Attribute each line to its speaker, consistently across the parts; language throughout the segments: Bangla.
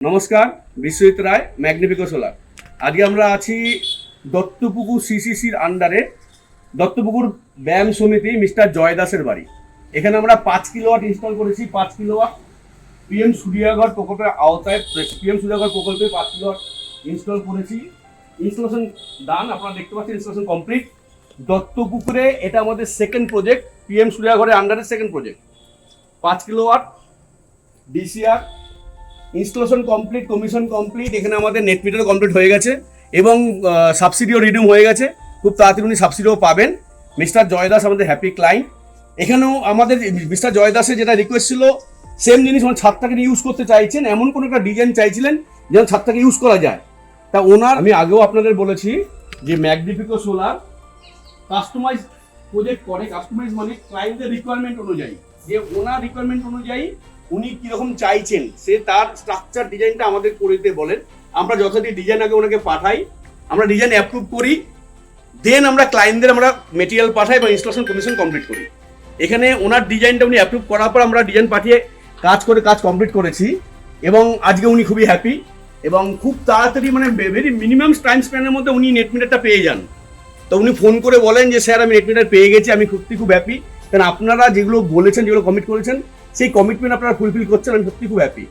Speaker 1: নমস্কার, বিশ্বজিৎ রায়, ম্যাগনিফিকো সোলার। আজকে আমরা আছি দত্তপুকুর সিসিসির আন্ডারে দত্তপুকুর ব্যায়াম সমিতি মিস্টার জয় দাসের বাড়ি। এখানে আমরা 5 কিলোওয়াট ইনস্টল করেছি। 5 কিলোওয়াট পিএম সূর্যাঘর প্রকল্পের আওতায় পিএম সূর্যাঘর প্রকল্পে 5 কিলোওয়াট ইনস্টল করেছি। ইনস্টলেশন ডান, আপনারা দেখতে পাচ্ছেন ইনস্টলেশন কমপ্লিট। দত্তপুকুরে এটা আমাদের সেকেন্ড প্রজেক্ট, পিএম সূর্যাঘরের আন্ডারে second project. 5 kilowatt DCR installation complete, commission complete. এখানে আমাদের নেট মিটার কমপ্লিট হয়ে গেছে এবং সাবসিডিও রিডিউম হয়ে গেছে। খুব তাড়াতাড়ি উনি সাবসিডিও পাবেন। মিস্টার জয় দাস আমাদের হ্যাপি ক্লায়েন্ট। এখানেও আমাদের মিস্টার জয় দাসের যেটা রিকোয়েস্ট ছিল, সেম জিনিস মানে ছাদটাকে ইউজ করতে চাইছেন, এমন কোনো একটা ডিজাইন চাইছিলেন যেন ছাদটাকে ইউজ করা যায়। তা ওনার আমি আগেও আপনাদের বলেছি যে ম্যাগনিফিকো সোলার কাস্টমাইজ প্রজেক্ট করে। কাস্টমাইজ মানে ক্লায়েন্টের রিকোয়ারমেন্ট অনুযায়ী, যে ওনার রিকোয়ারমেন্ট অনুযায়ী উনি কীরকম চাইছেন সে তার স্ট্রাকচার ডিজাইনটা আমাদের করে দিতে বলেন। আমরা যথারীতি ডিজাইন আগে ওনাকে পাঠাই, আমরা ডিজাইন অ্যাপ্রুভ করি, দেন আমরা ক্লায়েন্টদের আমরা মেটেরিয়াল পাঠাই এবং ইনস্টলেশন কমিশন কমপ্লিট করি। এখানে ওনার ডিজাইনটা উনি অ্যাপ্রুভ করার পর আমরা ডিজাইন পাঠিয়ে কাজ কমপ্লিট করেছি এবং আজকে উনি খুবই হ্যাপি এবং খুব তাড়াতাড়ি মানে ভেরি মিনিমাম টাইম স্প্যানের মধ্যে উনি নেট মিটারটা পেয়ে যান। তো উনি ফোন করে বলেন যে স্যার আমি নেট মিটার পেয়ে গেছি, আমি সত্যি খুব হ্যাপি। কারণ আপনারা যেগুলো বলেছেন, যেগুলো কমিট করেছেন, সেই কমিটমেন্ট আপনারা ফুলফিল করছেন, আমি সত্যি খুব হ্যাপি।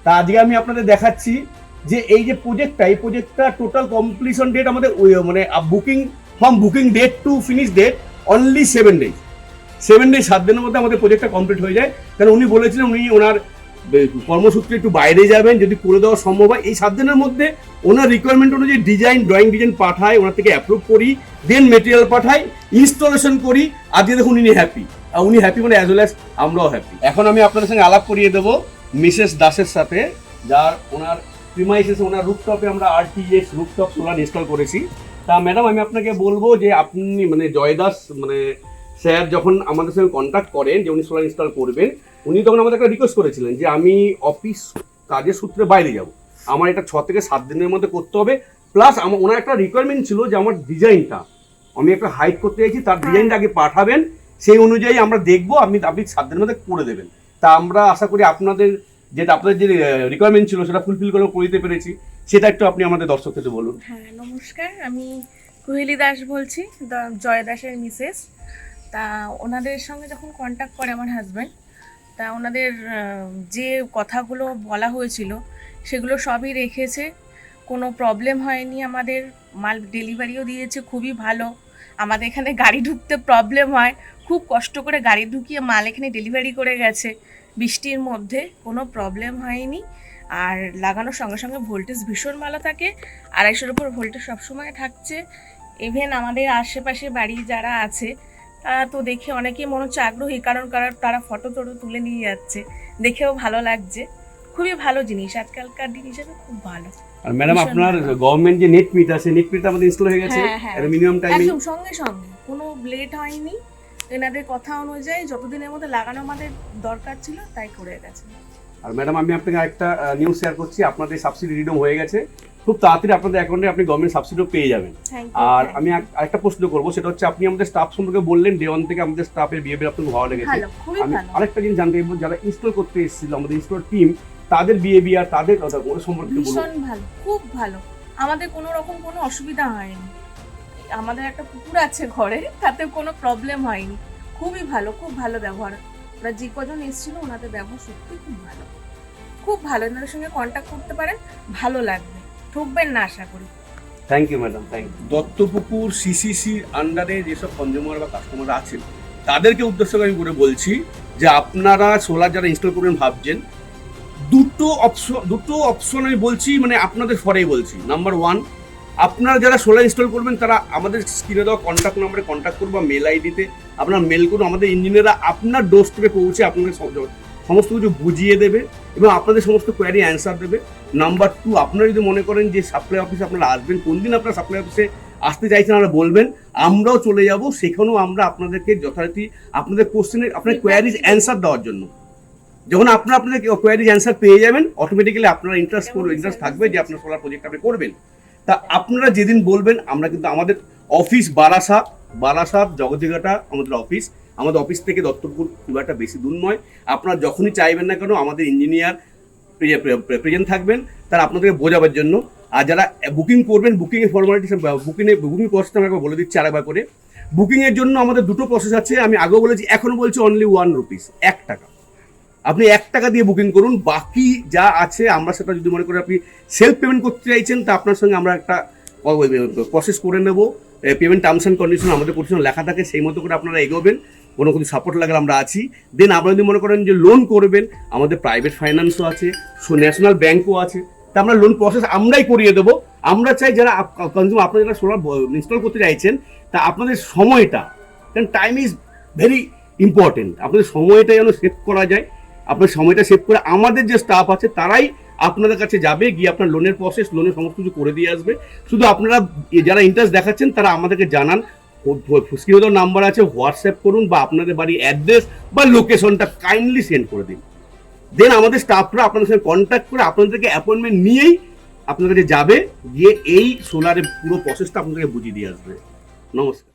Speaker 1: তা আজকে আমি আপনাদের দেখাচ্ছি যে এই যে প্রজেক্টটা টোটাল কমপ্লিশন ডেট আমাদের মানে booking date to finish date only 7 days. 7 দিনের মধ্যে আমাদের প্রজেক্টটা কমপ্লিট হয়ে যায়। কারণ উনি বলেছিলেন উনি ওনার কর্মসূত্রে একটু বাইরে যাবেন, যদি করে দেওয়া সম্ভব হয় এই 7 দিনের মধ্যে ওনার রিকোয়ারমেন্ট অনুযায়ী ড্রয়িং ডিজাইন পাঠাই, ওনার থেকে অ্যাপ্রুভ করি, দেন মেটেরিয়াল পাঠাই, ইনস্টলেশন করি। আজকে দেখুন উনি হ্যাপি, আর উনি হ্যাপি মানে অ্যাজ ওয়েল অ্যাজ আমরাও হ্যাপি। এখন আমি আপনাদের সঙ্গে আলাপ করিয়ে দেবো মিসেস দাসের সাথে, যার ওনার প্রিমাইসেসে ওনার রুফটপে আমরা RTS রুফটপ সোলার ইনস্টল করেছি। তা ম্যাডাম আমি আপনাকে বলবো যে আপনি মানে জয় দাস মানে স্যার যখন আমাদের সঙ্গে কন্ট্যাক্ট করেন যে উনি সোলার ইনস্টল করবেন, উনি তখন আমাদের একটা রিকোয়েস্ট করেছিলেন যে আমি অফিস কাজের সূত্রে বাইরে যাব, আমার এটা 6 থেকে 7 দিনের মধ্যে করতে হবে। প্লাস ওনার একটা রিকোয়ারমেন্ট ছিল যে আমার ডিজাইনটা আমি একটা হাইট করতে চাইছি, তার ডিজাইনটা আগে পাঠাবেন, সেই অনুযায়ী আমরা দেখবো, আপনি 7 দিনের মধ্যে করে দেবেন। তা আমরা আশা করি আপনাদের যে রিকোয়ারমেন্ট ছিল সেটা ফুলফিল করে দিতে পেরেছি। সেটা একটু আপনি আমাদের দর্শকদের বলুন।
Speaker 2: হ্যাঁ, নমস্কার, আমি কুহেলি দাস বলছি, জয় দাসের মিসেস। তা ওনাদের সঙ্গে যখন কন্ট্যাক্ট করে আমার হাজব্যান্ড, তা ওনাদের যে কথাগুলো বলা হয়েছিল সেগুলো সবই রেখেছে, কোনো প্রবলেম হয়নি। আমাদের মাল ডেলিভারিও দিয়েছে খুবই ভালো। আমাদের এখানে গাড়ি ঢুকতে প্রবলেম হয়, খুব কষ্ট করে গাড়ি ঢুকিয়ে মাল এখানে ডেলিভারি করে গেছে। বৃষ্টির মধ্যে কোনো প্রবলেম হয়নি। আর লাগানোর সঙ্গে সঙ্গে ভোল্টেজ ভীষণ ভালো থাকে, 250-এর উপর ভোল্টেজ সবসময় থাকছে। ইভেন আমাদের আশেপাশে বাড়ি যারা আছে তারা তো দেখে অনেকেই মনে হচ্ছে আগ্রহী, কারণ তারা ফটো তুলে নিয়ে যাচ্ছে, দেখেও ভালো লাগছে। খুবই ভালো জিনিস, আজকালকার দিন হিসেবে খুব ভালো।
Speaker 1: আর ম্যাডাম আপনার গভর্নমেন্ট যে নেট মিটার, সেই নেট মিটার আমাদের ইনস্টল হয়ে গেছে মিনিমাম টাইমে,
Speaker 2: একদম সঙ্গে কোনো লেট হয়নি। এনাদের কথা অনুযায়ী যতদিনের মধ্যে লাগানো আমাদের দরকার ছিল তাই করে গেছে।
Speaker 1: আর ম্যাডাম আমি আপনাকে একটা নিউজ শেয়ার করছি, আপনাদের সাবসিডি রিডিউম হয়ে গেছে। খুব তাড়াতাড়ি আপনাদের অ্যাকাউন্টে আপনি গভর্নমেন্ট সাবসিডিও পেয়ে যাবেন। আর আমি আরেকটা প্রশ্ন করবো, সেটা হচ্ছে আপনি আমাদের স্টাফ সম্পর্কে বললেন, ডে 1 থেকে আমাদের স্টাফের বিহেভিয়ার আপনার ভালো লেগেছে। আমি আরেকটা জিনিস জানতে চাইবো, যারা ইনস্টল করতে এসেছিল আমাদের ইনস্টল টিম, তাদের বিহেভিয়ার, তাদের কথা সম্পর্কে
Speaker 2: ভীষণ ভালো, খুব ভালো। আমাদের কোনো রকম কোনো অসুবিধা হয়নি। আমাদের একটা পুকুর আছে ঘরে, তাতে কোনো প্রবলেম হয়নি। খুবই ভালো, খুব ভালো ব্যবহার। ওরা যে কজন এসেছিল ওনাদের ব্যবহার সত্যি খুব ভালো, খুব ভালো। এনাদের সঙ্গে কন্ট্যাক্ট করতে পারেন, ভালো লাগবে, ঠকবেন না আশা করি।
Speaker 1: Thank you madam, thank you. Dattapukur সিসিসির আন্ডারে যেসব কনজিউমার বা কাস্টমার আছেন তাদেরকে উদ্দেশ্য করে আমি করে বলছি যে আপনারা সোলার যারা ইনস্টল করবেন ভাবছেন, দুটো অপশন আমি বলছি, মানে আপনাদের ফরেই বলছি। নাম্বার 1, আপনারা যারা সোলার ইনস্টল করবেন তারা আমাদের স্ক্রিনে দেওয়া কন্ট্যাক্ট নাম্বারে কন্ট্যাক্ট করবো, মেল আইডিতে আপনার মেল করুন। আমাদের ইঞ্জিনিয়াররা আপনার ডোর স্টেপে পৌঁছে আপনাদের সমস্ত কিছু বুঝিয়ে দেবে এবং আপনাদের সমস্ত কোয়ারি অ্যান্সার দেবে। নাম্বার 2, আপনারা যদি মনে করেন যে সাপ্লাই অফিসে আপনারা আসবেন, কোন দিন আপনারা সাপ্লাই অফিসে আসতে চাইছেন আমরা বলবেন, আমরাও চলে যাব, সেখানেও আমরা আপনাদেরকে যথারীতি আপনাদের কোশ্চেনের আপনার কোয়ারিজ অ্যান্সার দেওয়ার জন্য। যখন আপনাদের কোয়ারিজ অ্যান্সার পেয়ে যাবেন, অটোমেটিক্যালি আপনারা ইন্টারেস্ট থাকবে যে আপনার সোলার প্রজেক্ট আপনি করবেন। তা আপনারা যেদিন বলবেন, আমরা কিন্তু আমাদের অফিস বারাসাত জগজিঘাটা আমাদের অফিস থেকে দত্তপুকুর খুব একটা বেশি দূর নয়। আপনারা যখনই চাইবেন না কেন, আমাদের ইঞ্জিনিয়ার প্রেজেন্ট থাকবেন, তারা আপনাদেরকে বোঝাবার জন্য। আর যারা বুকিং করবেন, বুকিংয়ের ফর্মালিটি বুকিং প্রসেস আমি একবার বলে দিচ্ছি আরেকবার করে। বুকিংয়ের জন্য আমাদের দুটো প্রসেস আছে, আমি আগেও বলেছি, এখনও বলছি, অনলি 1 রুপিস, 1 টাকা। আপনি 1 টাকা দিয়ে বুকিং করুন, বাকি যা আছে আমরা সেটা যদি মনে করেন আপনি সেলফ পেমেন্ট করতে চাইছেন, তা আপনার সঙ্গে আমরা একটা প্রসেস করে নেব। পেমেন্ট টার্মস অ্যান্ড কন্ডিশন আমাদের কন্ডিশন লেখা থাকে, সেই মতো করে আপনারা এগোবেন। কোনো কিছু সাপোর্ট লাগলে আমরা আছি। দেন আপনারা যদি মনে করেন যে লোন করবেন, আমাদের প্রাইভেট ফাইন্যান্সও আছে, ন্যাশনাল ব্যাঙ্কও আছে, তা আমরা লোন প্রসেস আমরাই করিয়ে দেবো। আমরা চাই যারা কনজিউমার, আপনারা যারা সোলার ইনস্টল করতে চাইছেন, তা আপনাদের সময়টা, কারণ টাইম ইজ ভেরি ইম্পর্টেন্ট, আপনাদের সময়টা যেন সেভ করা যায়। আপনার সময়টা সেভ করে আমাদের যে স্টাফ আছে তারাই আপনাদের কাছে যাবে, গিয়ে আপনার লোনের প্রসেস, লোনের সমস্ত কিছু করে দিয়ে আসবে। শুধু আপনারা যারা ইন্টারেস্ট দেখাচ্ছেন তারা আমাদেরকে জানান, স্ক্রিনে তো নাম্বার আছে, হোয়াটসঅ্যাপ করুন, বা আপনাদের বাড়ির অ্যাড্রেস বা লোকেশনটা কাইন্ডলি সেন্ড করে দিন। দেন আমাদের স্টাফরা আপনাদের সঙ্গে কন্ট্যাক্ট করে আপনাদেরকে অ্যাপয়েন্টমেন্ট নিয়েই আপনাদের কাছে যাবে, গিয়ে এই সোলারের পুরো প্রসেসটা আপনাদেরকে বুঝিয়ে দিয়ে আসবে। নমস্কার।